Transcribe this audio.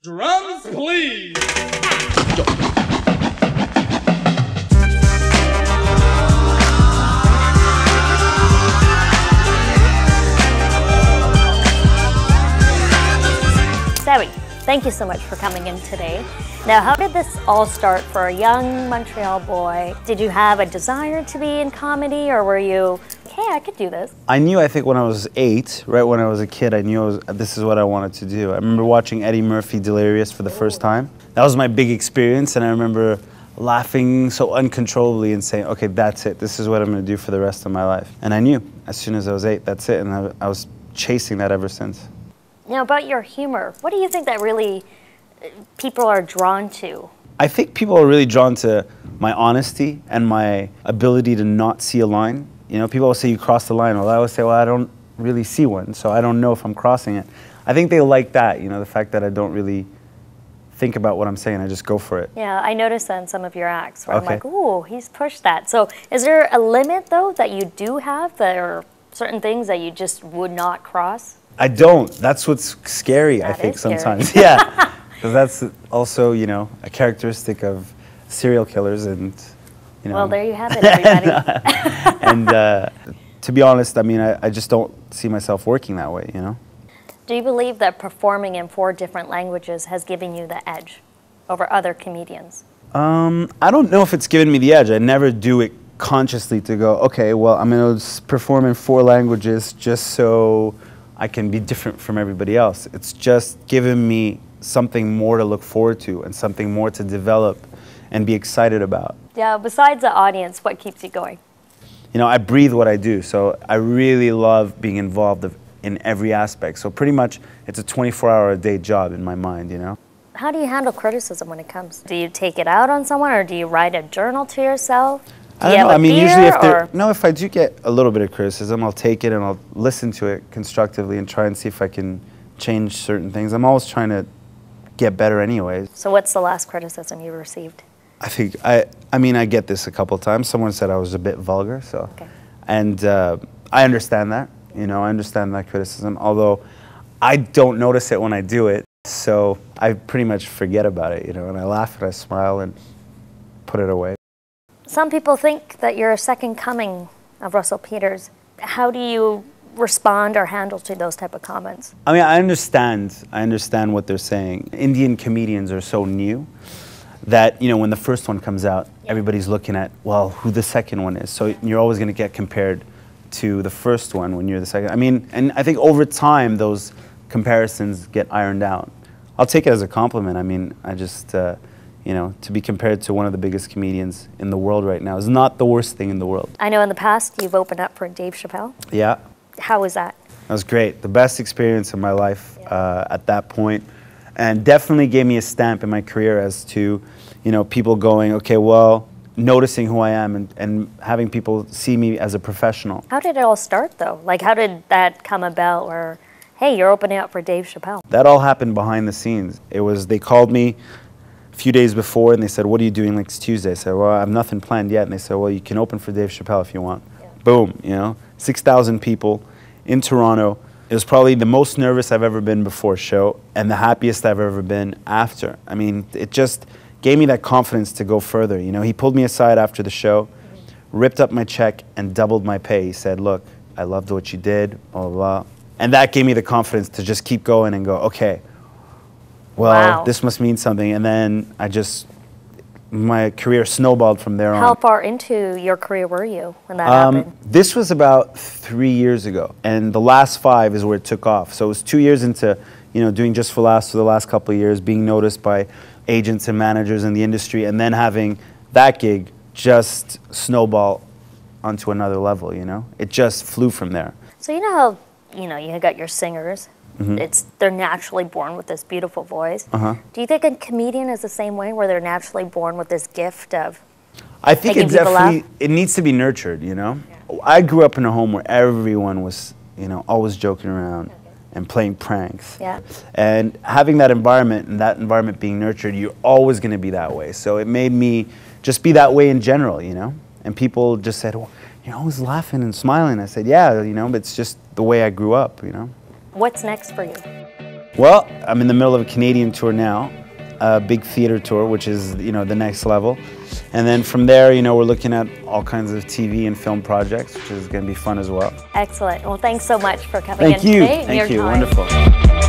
Drums, please! Sammy, thank you so much for coming in today. Now, how did this all start for a young Montreal boy? Did you have a desire to be in comedy, or were you, hey, I could do this? I think when I was 8, right when I was a kid, I knew this is what I wanted to do. I remember watching Eddie Murphy Delirious for the first time. That was my big experience, and I remember laughing so uncontrollably and saying, okay, that's it. This is what I'm going to do for the rest of my life. And I knew as soon as I was 8, that's it, and I was chasing that ever since. Now, about your humor, what do you think that really people are drawn to? I think people are really drawn to my honesty and my ability to not see a line. You know, people will say you crossed the line. Well, I always say, well, I don't really see one, so I don't know if I'm crossing it. I think they like that, you know, the fact that I don't really think about what I'm saying. I just go for it. Yeah, I noticed that in some of your acts where I'm like, ooh, he's pushed that. So is there a limit, though, that you do have? There are certain things that you just would not cross? I don't. That's what's scary, I think, sometimes. Yeah, because that's also, you know, a characteristic of serial killers and, you know. Well, there you have it, everybody. And to be honest, I mean, I just don't see myself working that way, you know. Do you believe that performing in 4 different languages has given you the edge over other comedians? I don't know if it's given me the edge. I never do it consciously to go, okay, well, I'm going to perform in 4 languages just so I can be different from everybody else. It's just given me something more to look forward to and something more to develop and be excited about. Yeah, besides the audience, what keeps you going? You know, I breathe what I do, so I really love being involved in every aspect. So pretty much it's a 24-hour-a-day job in my mind, you know? How do you handle criticism when it comes? Do you take it out on someone, or do you write a journal to yourself? I don't know. I mean, usually if I do get a little bit of criticism, I'll take it and I'll listen to it constructively and try and see if I can change certain things. I'm always trying to get better anyways. So what's the last criticism you received? I mean, I get this a couple times. Someone said I was a bit vulgar, so. Okay. And I understand that, you know, I understand that criticism, although I don't notice it when I do it, so I pretty much forget about it, you know, and I laugh and I smile and put it away. Some people think that you're a second coming of Russell Peters. How do you respond or handle to those type of comments? I mean, I understand what they're saying. Indian comedians are so new that, you know, when the first one comes out, everybody's looking at, well, who the second one is. So you're always going to get compared to the first one when you're the second. I mean, and I think over time, those comparisons get ironed out. I'll take it as a compliment. I mean, I just, you know, to be compared to one of the biggest comedians in the world right now is not the worst thing in the world. I know in the past you've opened up for Dave Chappelle. Yeah. How was that? That was great. The best experience of my life at that point, and definitely gave me a stamp in my career as to, you know, people going, okay, well, noticing who I am and having people see me as a professional. How did it all start, though? Like, how did that come about where, hey, you're opening up for Dave Chappelle? That all happened behind the scenes. It was, they called me a few days before and they said, what are you doing next Tuesday? I said, well, I have nothing planned yet. And they said, well, you can open for Dave Chappelle if you want. Yeah. Boom, you know, 6,000 people in Toronto. It was probably the most nervous I've ever been before a show and the happiest I've ever been after. I mean, it just gave me that confidence to go further. You know, he pulled me aside after the show, ripped up my check and doubled my pay. He said, look, I loved what you did, blah, blah, blah. And that gave me the confidence to just keep going and go, okay, well, this must mean something. And then my career snowballed from there on. How far into your career were you when that happened? This was about 3 years ago. And the last 5 is where it took off. So it was 2 years into, you know, doing Just for Laughs for the last couple of years, being noticed by agents and managers in the industry, and then having that gig just snowball onto another level, you know? It just flew from there. So you know how, you know, you got your singers, they're naturally born with this beautiful voice. Do you think a comedian is the same way, where they're naturally born with this gift of I think it needs to be nurtured, you know? Yeah. I grew up in a home where everyone was, you know, always joking around and playing pranks. Yeah. And having that environment and that environment being nurtured, you're always going to be that way. So it made me just be that way in general, you know? And people just said, well, you're always laughing and smiling. I said, yeah, you know, but it's just the way I grew up, you know? What's next for you? Well, I'm in the middle of a Canadian tour now, a big theater tour, which is, you know, the next level. And then from there, you know, we're looking at all kinds of TV and film projects, which is going to be fun as well. Excellent. Well, thanks so much for coming in today. Thank you. Wonderful.